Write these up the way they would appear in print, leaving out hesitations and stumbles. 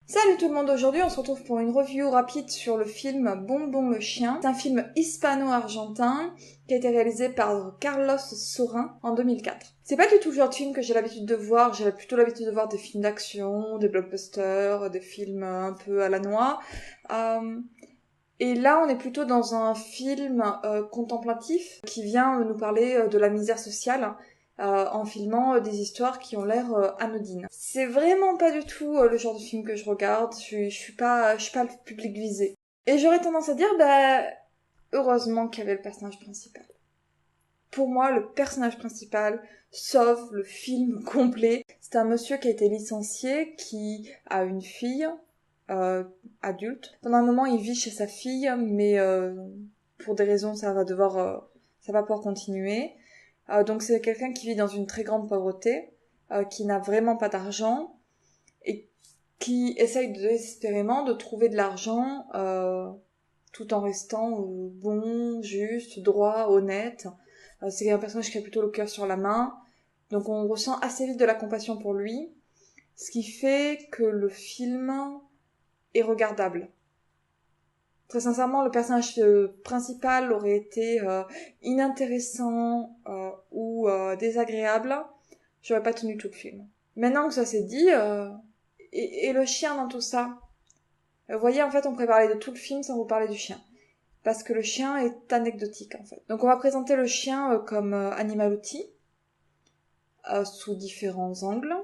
Salut tout le monde, aujourd'hui on se retrouve pour une review rapide sur le film Bonbon le chien. C'est un film hispano-argentin qui a été réalisé par Carlos Saura en 2004. C'est pas du tout le genre de film que j'ai l'habitude de voir, j'ai plutôt l'habitude de voir des films d'action, des blockbusters, des films un peu à la noix. Et là on est plutôt dans un film contemplatif qui vient nous parler de la misère sociale. En filmant des histoires qui ont l'air anodines. C'est vraiment pas du tout le genre de film que je regarde, je suis pas le public visé. Et j'aurais tendance à dire, heureusement qu'il y avait le personnage principal. Pour moi, le personnage principal sauve le film complet. C'est un monsieur qui a été licencié, qui a une fille, adulte. Pendant un moment, il vit chez sa fille, mais pour des raisons, ça va pouvoir continuer. Donc c'est quelqu'un qui vit dans une très grande pauvreté, qui n'a vraiment pas d'argent et qui essaye désespérément de trouver de l'argent tout en restant bon, juste, droit, honnête. C'est un personnage qui a plutôt le cœur sur la main, donc on ressent assez vite de la compassion pour lui, ce qui fait que le film est regardable. Très sincèrement, le personnage principal aurait été inintéressant ou désagréable, j'aurais pas tenu tout le film. Maintenant que ça s'est dit, et le chien dans tout ça. Vous voyez, en fait, on pourrait parler de tout le film sans vous parler du chien. Parce que le chien est anecdotique, en fait. Donc on va présenter le chien comme animal outil, sous différents angles.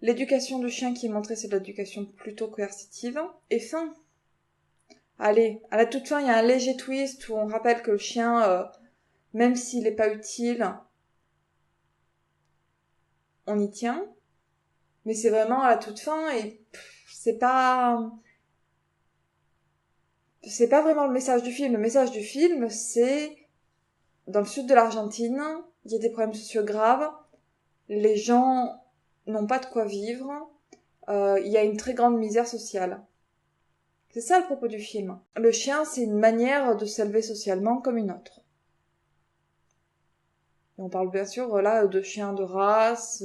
L'éducation du chien qui est montrée, c'est de l'éducation plutôt coercitive. Et fin. Allez, à la toute fin, il y a un léger twist où on rappelle que le chien, même s'il n'est pas utile, on y tient. Mais c'est vraiment à la toute fin et c'est pas vraiment le message du film. Le message du film, c'est dans le sud de l'Argentine, il y a des problèmes sociaux graves, les gens n'ont pas de quoi vivre, il y a une très grande misère sociale. C'est ça le propos du film. Le chien, c'est une manière de s'élever socialement comme une autre. Et on parle bien sûr là de chiens de race,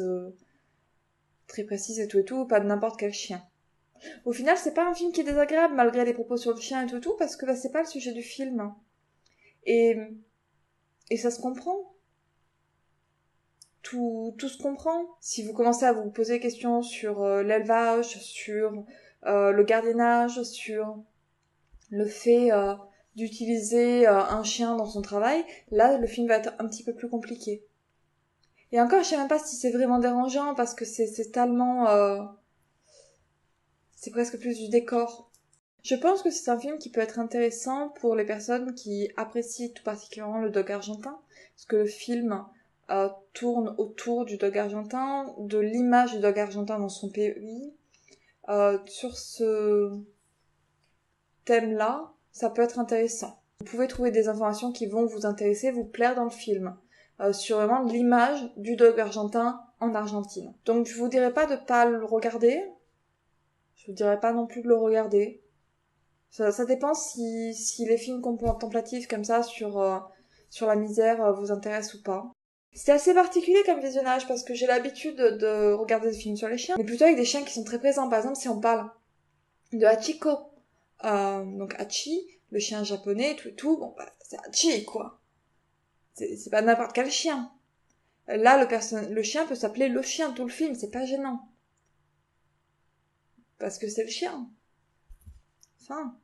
très précise et tout, pas de n'importe quel chien. Au final, c'est pas un film qui est désagréable malgré les propos sur le chien et tout, parce que c'est pas le sujet du film. Et, et ça se comprend. Tout se comprend. Si vous commencez à vous poser des questions sur l'élevage, sur le gardiennage, sur le fait d'utiliser un chien dans son travail, là, le film va être un petit peu plus compliqué. Et encore, je sais même pas si c'est vraiment dérangeant, parce que c'est tellement... c'est presque plus du décor. Je pense que c'est un film qui peut être intéressant pour les personnes qui apprécient tout particulièrement le dog argentin, parce que le film tourne autour du dog argentin, de l'image du dog argentin dans son pays. Sur ce thème-là, ça peut être intéressant. Vous pouvez trouver des informations qui vont vous intéresser, vous plaire dans le film, sur vraiment l'image du dog argentin en Argentine. Donc je vous dirais pas de pas le regarder, je vous dirais pas non plus de le regarder. Ça dépend si les films contemplatifs comme ça sur la misère vous intéressent ou pas. C'est assez particulier comme visionnage parce que j'ai l'habitude de regarder des films sur les chiens, mais plutôt avec des chiens qui sont très présents. Par exemple, si on parle de Hachiko, donc Hachi, le chien japonais, tout, bon, c'est Hachi, quoi. C'est pas n'importe quel chien. Là, le chien peut s'appeler le chien tout le film, c'est pas gênant. Parce que c'est le chien. Enfin...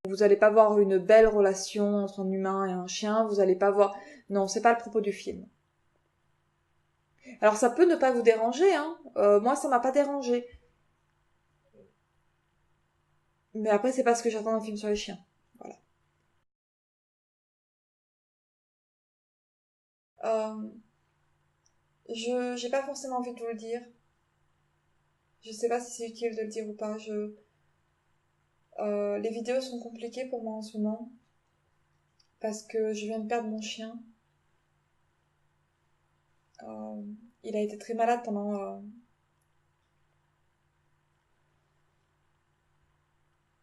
Vous allez pas voir une belle relation entre un humain et un chien, vous allez pas voir... Non, c'est pas le propos du film. Alors ça peut ne pas vous déranger, hein. Moi, ça m'a pas dérangé. Mais après, c'est pas ce que j'attends d'un film sur les chiens. Voilà. Euh, j'ai pas forcément envie de vous le dire. Je sais pas si c'est utile de le dire ou pas. Les vidéos sont compliquées pour moi en ce moment. Parce que je viens de perdre mon chien. Euh, il a été très malade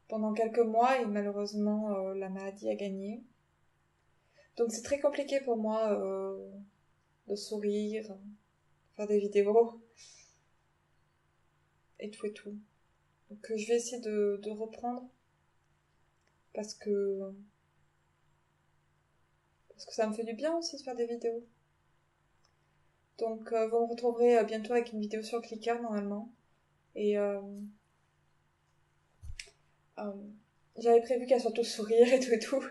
pendant quelques mois et malheureusement la maladie a gagné. Donc c'est très compliqué pour moi de sourire, faire des vidéos et tout et tout. que je vais essayer de reprendre parce que ça me fait du bien aussi de faire des vidéos. Donc vous me retrouverez bientôt avec une vidéo sur Clicker normalement. Et euh, j'avais prévu qu'elle soit tout sourire et tout et tout.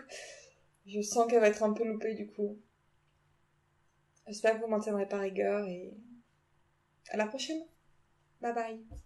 Je sens qu'elle va être un peu loupée du coup. J'espère que vous m'en tiendrez par rigueur et à la prochaine. Bye bye.